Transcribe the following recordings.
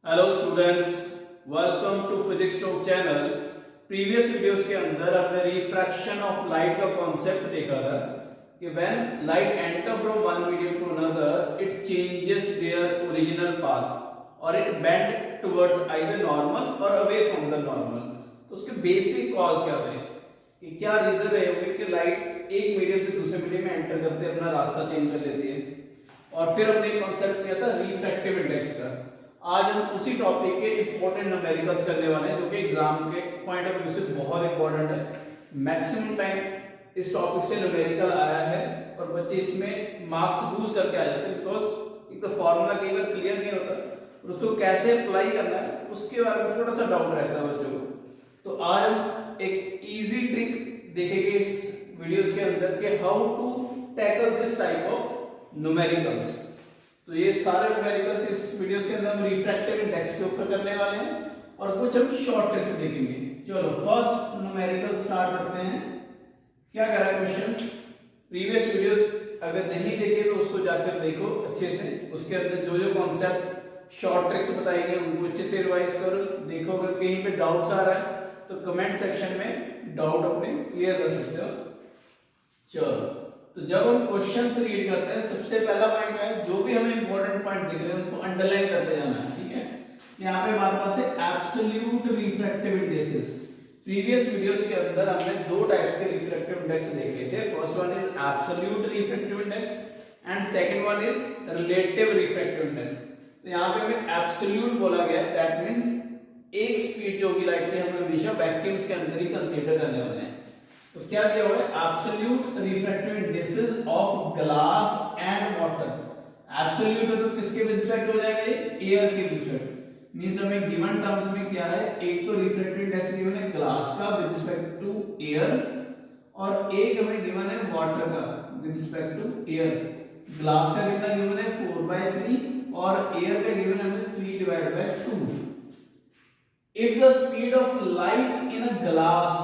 Hello students, welcome to physics talk channel. Previous videos के अंदर हमने रिफ्रैक्शन ऑफ लाइट का कॉन्सेप्ट देखा था कि when light enter from one medium to another it changes their original path और it bend towards either normal और away from the normal. तो उसके बेसिक कॉज क्या थे कि क्या रीजन रहे होंगे कि लाइट एक मीडियम से दूसरे मीडियम में एंटर करते अपना रास्ता चेंज कर लेती है। और फिर हमने एक कॉन्सेप्ट किया था रिफ्रैक्टिव इंडेक्स का। आज हम उसी टॉपिक के इंपॉर्टेंट न्यूमेरिकल्स करने वाले हैं जो कि एग्जाम के पॉइंट ऑफ व्यू से बहुत इंपॉर्टेंट है। मैक्सिमम टाइम इस टॉपिक से न्यूमेरिकल आया है और बच्चे इसमें मार्क्स लूज करके आ जाते हैं बिकॉज एक तो फॉर्मूला कई बार क्लियर नहीं होता और उसको कैसे अप्लाई करना है उसके बारे में थोड़ा सा डाउट रहता है बच्चों को। तो आज हम एक इजी ट्रिक देखेंगे इस वीडियोस के अंदर कि how to tackle this type of numericals. तो ये सारे न्यूमेरिकल्स इस वीडियोस के अंदर हम रिफ्रैक्टिव इंडेक्स के ऊपर करने वाले हैं और कुछ हम शॉर्ट ट्रिक्स देखेंगे। चलो फर्स्ट न्यूमेरिकल स्टार्ट करते हैं। क्या कह रहा है क्वेश्चन? प्रीवियस वीडियोस अगर नहीं देखे तो उसको जाकर देखो अच्छे से, उसके अंदर जो जो कॉन्सेप्ट शॉर्ट ट्रिक्स बताएंगे उनको अच्छे से रिवाइज करो, देखो अगर कहीं पे डाउट्स आ रहा है तो कमेंट सेक्शन में डाउट अपने क्लियर कर सकते हो। चलो तो जब हम क्वेश्चंस रीड करते हैं सबसे पहला पॉइंट क्या है, जो भी हमें इंपॉर्टेंट पॉइंट दिख रहे हैं उनको अंडरलाइन करते जाना है, ठीक है। यहाँ पे हमारे पास है absolute refractive indexes. Previous videos के अंदर हमने दो टाइप्स के रिफ्रैक्टिव इंडेक्स देखे थे। First one is absolute refractive index and second one is relative refractive index. तो यहाँ पे हमें एब्सोल्यूट बोला गया है, दैट मींस एक स्पीड जो होगी लाइट की हम हमेशा वैक्यूम्स के अंदर ही कंसीडर करने वाले हैं। तो क्या दिया हुआ है? Absolute refractive indexes of glass and water. Absolute है तो किसके रिस्पेक्ट हो जाएगा? ये एयर के रिस्पेक्ट। मींस हमें गिवन टर्म्स में क्या है, एक तो रिफ्रैक्टिव इंडेक्स गिवन है ग्लास का विद रिस्पेक्ट टू एयर और एक हमें गिवन है वाटर का with respect to air. Glass का कितना गिवन है? 4/3 और एयर का गिवन है हमें 3/2। If the speed of light in a glass,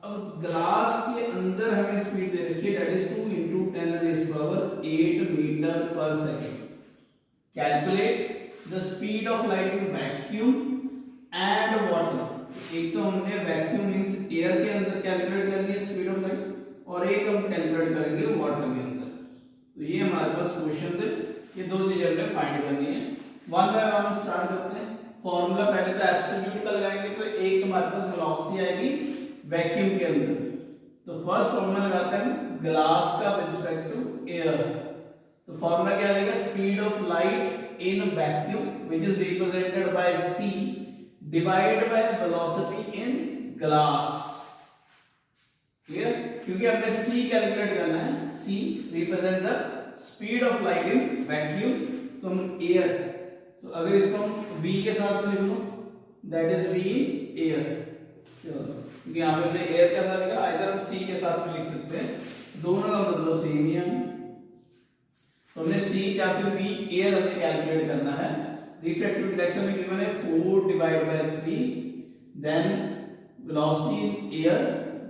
अब ग्लास के अंदर हमें स्पीड दे रखी है दैट इज 2 × 10⁸ मीटर पर second. Calculate the speed of light in vacuum and water. एक तो हमने वैक्यूम मींस एयर के अंदर कैलकुलेट करनी है स्पीड ऑफ लाइट और एक हम कैलकुलेट करेंगे वाटर के अंदर। तो ये हमारे पास क्वेश्चन है, ये दो चीजें हमें फाइंड करनी है। वन बाय वन स्टार्ट करते हैं। फॉर्मूला पहले तो एब्सोल्यूट का लगाएंगे तो एक हमारे पास वेलोसिटी आएगी वैक्यूम के अंदर। तो फर्स्ट फॉर्मूला लगाते हैं ग्लास का विद रिस्पेक्ट टू एयर। तो फॉर्मूला क्या आएगा? Speed of light in vacuum which is represented by c divided by velocity in glass. Clear? क्योंकि हमने c कैलकुलेट करना है, c represent the speed of light in vacuum. तो हम air, तो अगर इसको हम v के साथ लिख लो दैट इज v एयर। चलो क्योंकि यहाँ पे हमने एयर के साथ लिखा, आइदर हम c के साथ भी लिख सकते हैं, दोनों का मतलब सेम ही है। तो हमने c या फिर v एयर हमें कैलकुलेट करना है। रिफ्रैक्टिव इंडेक्स में गिवन है 4/3, then velocity in air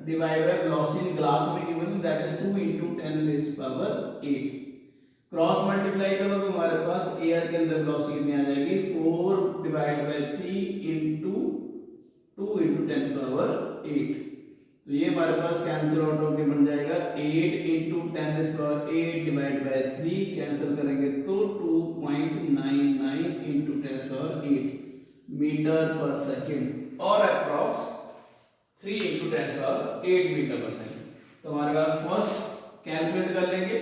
divide by velocity in glass में गिवन है दैट इज 2 × 10⁸। क्रॉस मल्टीप्लाई करो तो हमारे पास एयर के अंदर वेलोसिटी कितनी आ जाएगी? 4/3 × 2 × 10⁸। तो ये हमारे पास कैंसिल आउट होकर बन जाएगा 8 × 10⁸ डिवाइड बाय 3 कैंसिल करेंगे तो 2.99 × 10⁸ मीटर पर सेकंड और अप्रॉक्स 3 × 10⁸ मीटर पर सेकंड। तो हमारे पास फर्स्ट कैलकुलेट कर लेंगे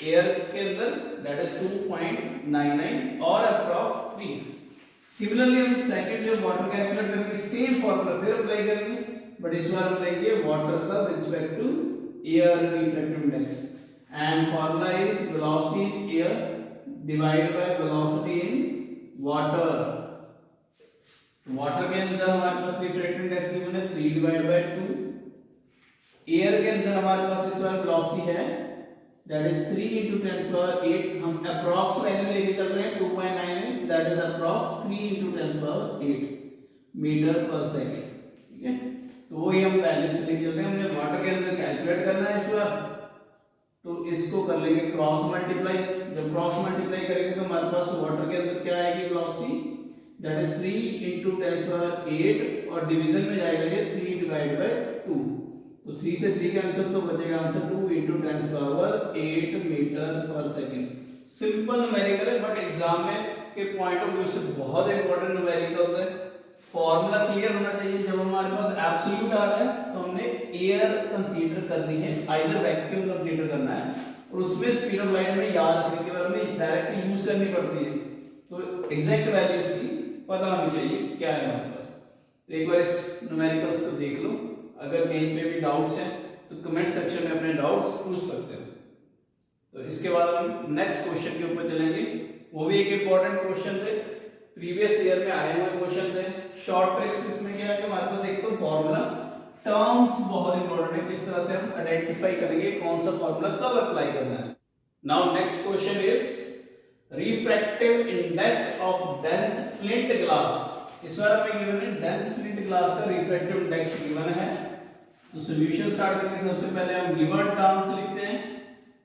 एयर के अंदर दैट इज 2.99 और अप्रॉक्स 3। सिमिलरली हम सेकंड जो वाटर कैलकुलेट करेंगे सेम फॉर्मूला फिर अप्लाई करेंगे, बट इस बार हम लेंगे वाटर का with respect to air refractive index and formula is velocity in air divided by velocity in water. Water के अंदर हमारे पास रिफ्रैक्टिव इंडेक्स गिवन है 3/2। एयर के अंदर हमारे पास इस बार वेलोसिटी है दैट इज 3 × 10⁸। हम अप्रॉक्स वैल्यू लेके चल रहे हैं 2.99 दैट इज अप्रॉक्स 3 × 10⁸ मीटर पर सेकंड, ठीक है। तो वही हम पहले से लेके चल रहे हैं, हमने वाटर के अंदर कैलकुलेट करना है इस बार, तो इसको कर लेंगे क्रॉस मल्टीप्लाई। जब क्रॉस मल्टीप्लाई करेंगे तो हमारे पास वाटर के अंदर क्या आएगी वेलोसिटी? दैट इज 3 इंटू 10⁸ और डिवीजन में जाएगा ये 3 डिवाइड बाय 2, तो 3 से 3 कैंसिल तो बचेगा आंसर 2 इंटू 10⁸ मीटर पर सेकेंड। सिंपल न्यूमेरिकल है बट एग्जाम में के पॉइंट ऑफ व्यू से बहुत इंपॉर्टेंट न्यूमेरिकल्स है। फॉर्मूला क्लियर होना चाहिए। जब हमारे पास एब्सोल्यूट आ रहा है तो हमने एयर कंसीडर करनी है, आइदर वैक्यूम कंसीडर करना है, और उसमें स्पीड ऑफ लाइट में याद रखने के बाद हमें डायरेक्ट यूज करनी पड़ती है, तो एग्जैक्ट वैल्यूज की पता होनी चाहिए क्या है हमारे पास। तो एक बार इस न्यूमेरिकल्स को देख लो, अगर कहीं पे भी डाउट्स हैं तो कमेंट सेक्शन में अपने डाउट्स पूछ सकते हो। तो इसके बाद हम नेक्स्ट क्वेश्चन के ऊपर चलेंगे, वो भी एक इंपॉर्टेंट क्वेश्चन थे, प्रीवियस ईयर में आए हुए क्वेश्चन थे। शॉर्ट ट्रिक्स इसमें क्या है कि हमारे पास एक तो फॉर्मूला, टर्म्स बहुत इंपॉर्टेंट है, किस तरह से हम आइडेंटिफाई करेंगे कौन सा फॉर्मूला कब अप्लाई करना है। Now next question is refractive index of dense flint glass. इस बार हमें गिवन है डेंस फ्लिंट ग्लास का रिफ्रैक्टिव इंडेक्स गिवन है। तो सॉल्यूशन स्टार्ट करके सबसे पहले हम गिवन टर्म्स लिखते हैं,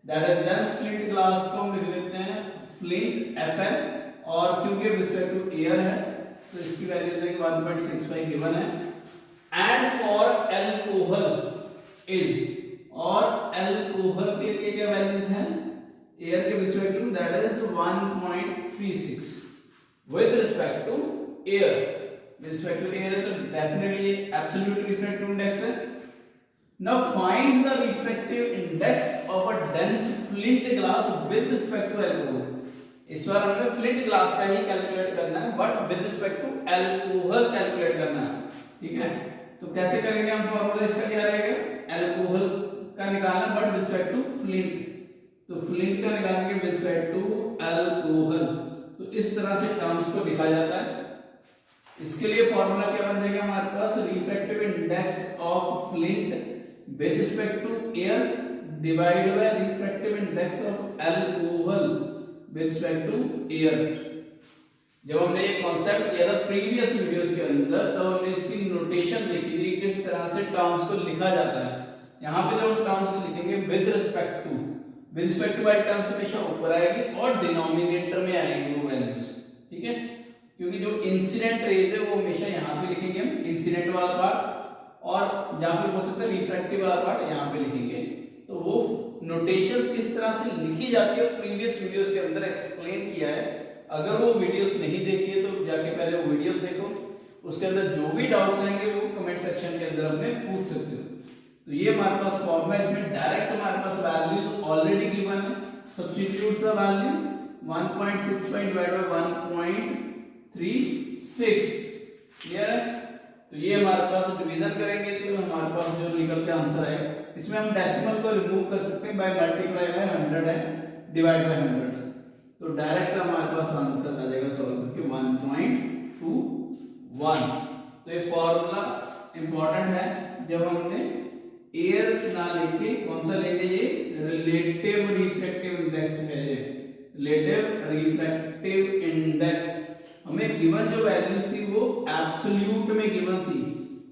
that is dense flint glass को हम लिख लेते हैं फ्लिंट Fn, और क्योंकि रिस्पेक्ट टू एयर है तो इसकी वैल्यू है 1.65 गिवन है। एंड फॉर अल्कोहल इज, और अल्कोहल के लिए क्या वैल्यूज हैं एयर के respect to, that is 1.36 with respect to air. With respect to air है तो डेफिनेटली एब्सोल्यूट रिफ्रैक्टिव इंडेक्स है। Now find the refractive index of a dense flint glass with respect to alcohol. इस बार हमें flint glass का ही calculate करना है but with respect to alcohol calculate करना है, ठीक है। तो कैसे करेंगे हम, फॉर्मूला इसका क्या रहेगा, अल्कोहल का निकालना but with respect to flint, तो फ्लिंट का निकालेंगे विद रिस्पेक्ट टू अल्कोहल। तो इस तरह से टर्म्स को लिखा जाता है। इसके लिए फॉर्मूला क्या बन जाएगा हमारे पास, refractive index of flint with respect to air divided by refractive index of alcohol with respect to air। जब हमने ये कॉन्सेप्ट किया था प्रीवियस वीडियोस के अंदर तो हमने इसकी नोटेशन देखी थी किस तरह से टर्म्स को लिखा जाता है। यहाँ पे जो टर्म्स लिखेंगे विद रिस्पेक्ट टू वाली टर्म्स हमेशा ऊपर आएगी और डिनोमिनेटर में आएगी वो वैल्यूज, ठीक है। क्योंकि जो इंसिडेंट रेज है वो हमेशा यहाँ पे लिखेंगे हम, इंसिडेंट वाला पार्ट, और जहां फिर बोल सकते हैं रिफ्रैक्टिव वाला पार्ट यहाँ पे लिखेंगे। तो वो नोटेशंस किस तरह से लिखी जाती है प्रीवियस वीडियोस के अंदर एक्सप्लेन किया है। अगर वो वीडियोस नहीं देखी है तो जाके पहले वो वीडियोस देखो, उसके अंदर जो भी डाउट्स आएंगे वो कमेंट सेक्शन के अंदर अपने पूछ सकते हो। तो ये हमारे पास फॉर्मूला, इसमें डायरेक्ट हमारे पास वैल्यूज ऑलरेडी गिवन है, substitute the value 1.65 divided by 1.36, clear है। तो ये हमारे पास डिवीजन करेंगे तो हमारे पास जो निकल के आंसर है, इसमें हम डेसिमल को रिमूव कर सकते हैं बाय मल्टीप्लाई बाय 100 है डिवाइड बाय 100, तो डायरेक्ट हमारे पास आंसर आ जाएगा सॉल्व करके 1.21। तो ये फॉर्मूला इंपॉर्टेंट है। जब हमने एयर ना लेके कौन सा लेंगे, ये रिलेटिव रिफ्रैक्टिव इंडेक्स है, ये रिलेटिव रिफ्रैक्टिव इंडेक्स। हमें गिवन जो वैल्यूज थी वो एब्सोल्यूट में गिवन थी,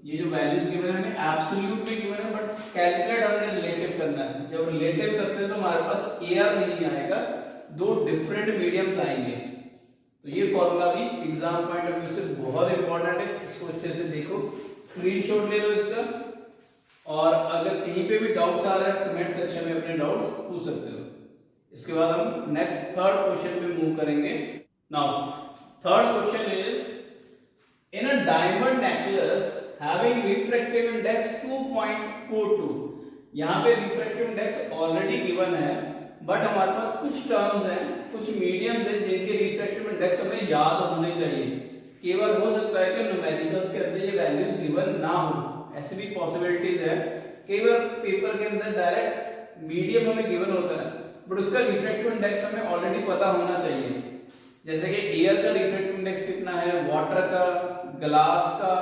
ये जो वैल्यूज गिवन है एब्सोल्यूट में गिवन है बट कैलकुलेट हमने रिलेटिव करना है। जब रिलेटिव करते हैं तो हमारे पास एयर नहीं आएगा, दो डिफरेंट मीडियम्स आएंगे। तो ये फॉर्मूला भी एग्जाम पॉइंट ऑफ व्यू से बहुत इंपॉर्टेंट है, इसको अच्छे से देखो, स्क्रीनशॉट ले लो इसका, और अगर कहीं पे भी डाउट्स आ रहा है कमेंट सेक्शन में अपने डाउट्स पूछ सकते हो। इसके बाद हम नेक्स्ट थर्ड क्वेश्चन पे मूव करेंगे। Now third question is, in a diamond necklace having refractive index 2.42, यहाँ पे refractive index ऑलरेडी गिवन है बट हमारे पास कुछ टर्म्स हैं, कुछ मीडियम्स हैं जिनके refractive index हमें याद होने चाहिए। केवल हो सकता है कि न्यूमेरिकल्स के अंदर ये वैल्यूज गिवन ना हो, ऐसी भी पॉसिबिलिटीज है। कई बार पेपर के अंदर डायरेक्ट मीडियम हमें गिवन होता है बट उसका रिफ्रैक्टिव इंडेक्स हमें ऑलरेडी पता होना चाहिए। जैसे कि एयर का रिफ्रैक्टिव इंडेक्स कितना है, वाटर का, ग्लास का,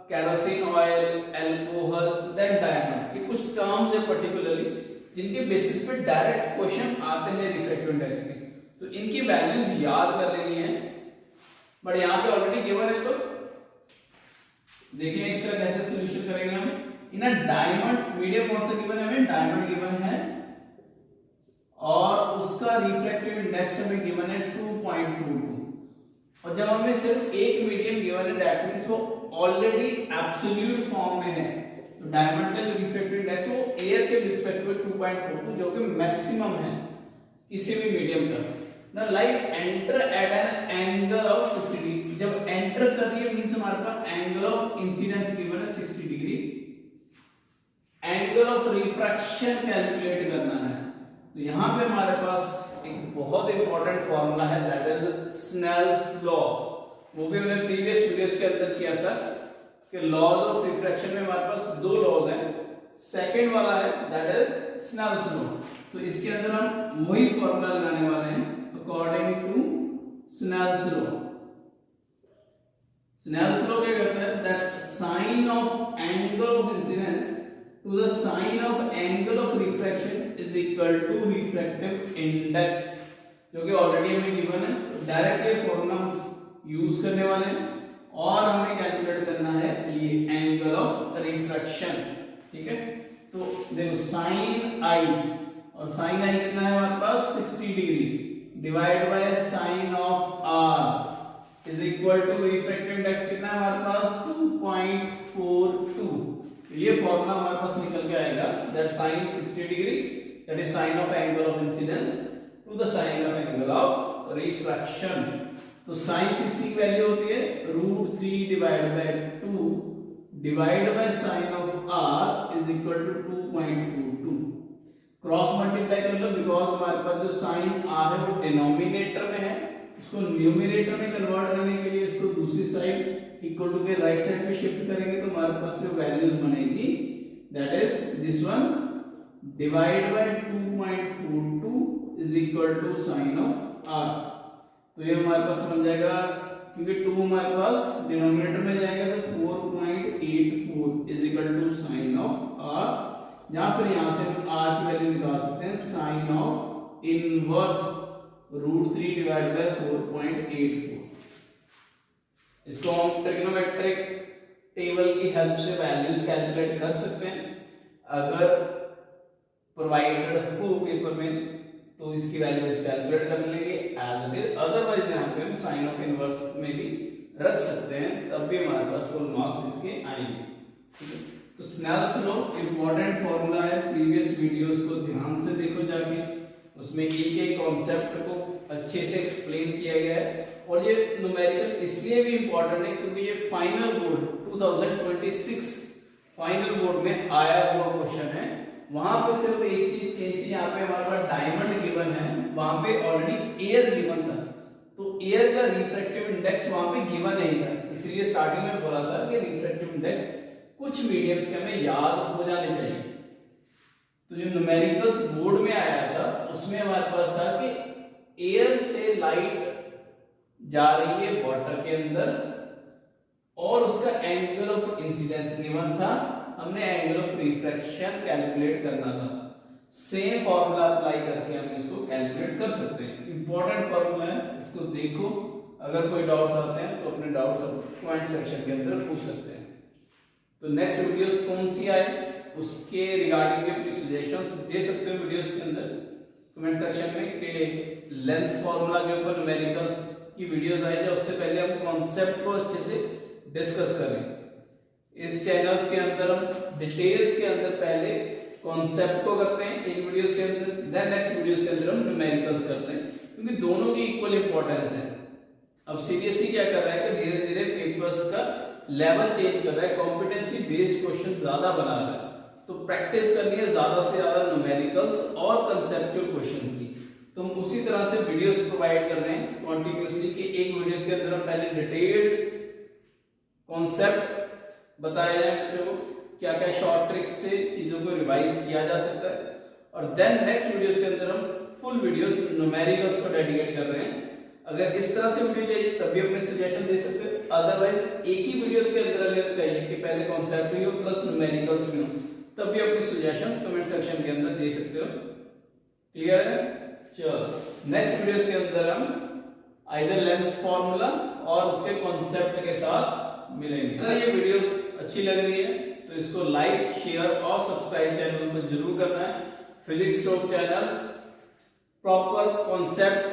kerosene oil, alcohol, then diamond, ये कुछ टर्म्स है पर्टिकुलरली जिनके बेसिस पे डायरेक्ट क्वेश्चन आते हैं रिफ्रैक्टिव इंडेक्स के, तो इनकी वैल्यूज याद कर लेनी है। बट यहाँ पे ऑलरेडी गिवन है तो देखिए इसका कैसे सॉल्यूशन करेंगे हम। इन अ डायमंड, मीडियम कौन सा गिवन है हमें, डायमंड गिवन है और उसका रिफ्रैक्टिव इंडेक्स हमें गिवन है 2.42। और जब हमें सिर्फ एक मीडियम गिवन है दैट मींस वो ऑलरेडी एब्सोल्यूट फॉर्म में है, तो डायमंड का जो रिफ्रैक्टिव इंडेक्स है वो एयर के रिस्पेक्ट में 2.42 जो कि मैक्सिमम है किसी भी मीडियम का। ना light enter eight an angle of 60 degree, जब एंटर कर रही है मींस हमारे पास एंगल ऑफ इंसिडेंस गिवन है 60 degree, angle of refraction calculate करना है। तो यहां पे हमारे पास एक बहुत इंपॉर्टेंट फॉर्मूला है दैट इज स्नेल्स लॉ, वो भी हमने प्रीवियस वीडियोस के अंदर किया था कि लॉज ऑफ रिफ्रैक्शन में हमारे पास दो लॉज हैं, सेकंड वाला है दैट इज स्नेल्स लॉ। तो इसके अंदर हम वही फॉर्मूला लगाने वाले हैं according to Snell's law. Snell's law क्या कहता है that sine of angle of incidence to the sine of angle of refraction is equal to refractive index, जो कि ऑलरेडी हमें गिवन है। तो डायरेक्ट ये फॉर्मूला यूज करने वाले हैं और हमें कैलकुलेट करना है ये एंगल ऑफ रिफ्रैक्शन, ठीक है। तो देखो साइन आई, और साइन आई कितना है हमारे पास 60 degree divide by sine of r is equal to refractive index कितना है हमारे पास 2.42। ये फॉर्मूला हमारे पास निकल के आएगा that sin 60 degree that is sine of angle of incidence to the sine of angle of refraction. तो sin 60 की वैल्यू होती है √3 divide by 2 divide by sine of r is equal to 2.42। Cross multiply कर लो because हमारे पास जो sign r है वो डिनोमिनेटर में है, उसको न्यूमरेटर में कन्वर्ट करने के लिए इसको दूसरी साइड इक्वल टू के राइट साइड पे शिफ्ट करेंगे तो हमारे पास जो वैल्यूज बनेगी that is this one divide by 2.42 is equal to sine of r। तो ये हमारे पास बन जाएगा, क्योंकि 2 हमारे पास डिनोमिनेटर में जाएगा तो 4.84 is equal to sine of r, या फिर यहां से हम r की वैल्यू निकाल सकते हैं sine of inverse √3 divide by 4.84। इसको हम ट्रिग्नोमेट्रिक टेबल की हेल्प से वैल्यूज कैलकुलेट कर सकते हैं अगर प्रोवाइडेड हो पेपर में, तो इसकी वैल्यूज कैलकुलेट कर लेंगे एज इट इज। अदरवाइज यहाँ पे हम साइन ऑफ इनवर्स में भी रख सकते हैं, तब भी हमारे पास फुल मार्क्स इसके आएंगे, ठीक है। तो स्नेल्स लॉ इंपॉर्टेंट फॉर्मूला है, प्रीवियस वीडियोस को ध्यान से देखो जाके, उसमें एक एक कॉन्सेप्ट को अच्छे से एक्सप्लेन किया गया है। और ये न्यूमेरिकल इसलिए भी इंपॉर्टेंट है क्योंकि ये फाइनल बोर्ड 2026 फाइनल बोर्ड में आया हुआ क्वेश्चन है। वहां पे सिर्फ एक चीज चेंज थी, यहाँ पे हमारे पास डायमंड गिवन है, वहां पे ऑलरेडी एयर गिवन था, तो एयर का रिफ्रैक्टिव इंडेक्स वहां पे गिवन नहीं था, इसलिए स्टार्टिंग में बोला था कि रिफ्रैक्टिव इंडेक्स कुछ मीडियम्स के हमें याद हो जाने चाहिए। तो जो न्यूमेरिकल्स बोर्ड में आया था उसमें हमारे पास था कि एयर से लाइट जा रही है वाटर के अंदर और उसका एंगल ऑफ इंसिडेंस गिवन था, हमने एंगल ऑफ रिफ्रैक्शन कैलकुलेट करना था। सेम फॉर्मूला अप्लाई करके हम इसको कैलकुलेट कर सकते हैं, इंपॉर्टेंट फॉर्मूला है, इसको देखो। अगर कोई डाउट्स आते हैं तो अपने डाउट्स कमेंट सेक्शन के अंदर पूछ सकते हैं। तो नेक्स्ट वीडियोस कौन सी आए उसके रिगार्डिंग भी अपनी सजेशंस दे सकते हो वीडियोस के अंदर कमेंट सेक्शन में कि लेंस फॉर्मूला के ऊपर न्यूमेरिकल्स की वीडियोस आई जाए, उससे पहले हम कॉन्सेप्ट को अच्छे से डिस्कस करें। इस चैनल के अंदर हम डिटेल्स के अंदर पहले कॉन्सेप्ट को करते हैं एक वीडियोस के अंदर, देन नेक्स्ट वीडियोस के अंदर हम न्यूमेरिकल्स करते हैं, क्योंकि दोनों की इक्वल इंपॉर्टेंस है। अब सीबीएसई क्या कर रहा है कि धीरे धीरे पेपर्स का लेवल चेंज कर रहा है, कॉम्पिटेंसी बेस्ड क्वेश्चन ज्यादा बना रहा है, तो प्रैक्टिस करनी है ज्यादा से ज्यादा न्यूमेरिकल्स और कंसेप्चुअल क्वेश्चंस की। तो हम उसी तरह से वीडियोस प्रोवाइड कर रहे हैं कंटिन्यूअसली कि एक वीडियोस के अंदर हम पहले डिटेल्ड कॉन्सेप्ट बताया जाए बच्चों को, क्या क्या शॉर्ट ट्रिक्स से चीजों को रिवाइज किया जा सकता है, और देन नेक्स्ट वीडियोस के अंदर हम फुल वीडियोस न्यूमेरिकल्स को डेडिकेट कर रहे हैं। अगर इस तरह से वीडियो चाहिए तब भी अपने सजेशन दे सकते हो, अदरवाइज एक ही वीडियोस के अंदर अगर चाहिए कि पहले कॉन्सेप्ट भी हो प्लस न्यूमेरिकल्स भी हो, तब भी अपनी सजेशंस कमेंट सेक्शन के अंदर दे सकते हो। क्लियर है? चलो नेक्स्ट वीडियोस के अंदर हम आइदर लेंस फॉर्मूला और उसके कॉन्सेप्ट के साथ मिलेंगे। अगर ये वीडियोस अच्छी लग रही है तो इसको लाइक शेयर और सब्सक्राइब चैनल पर जरूर करना है। Physics talk channel proper concept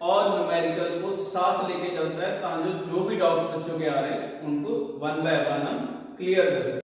और न्यूमेरिकल को साथ लेके चलता है, ताकि जो भी डाउट्स बच्चों के आ रहे हैं उनको वन बाय वन हम क्लियर कर सकें।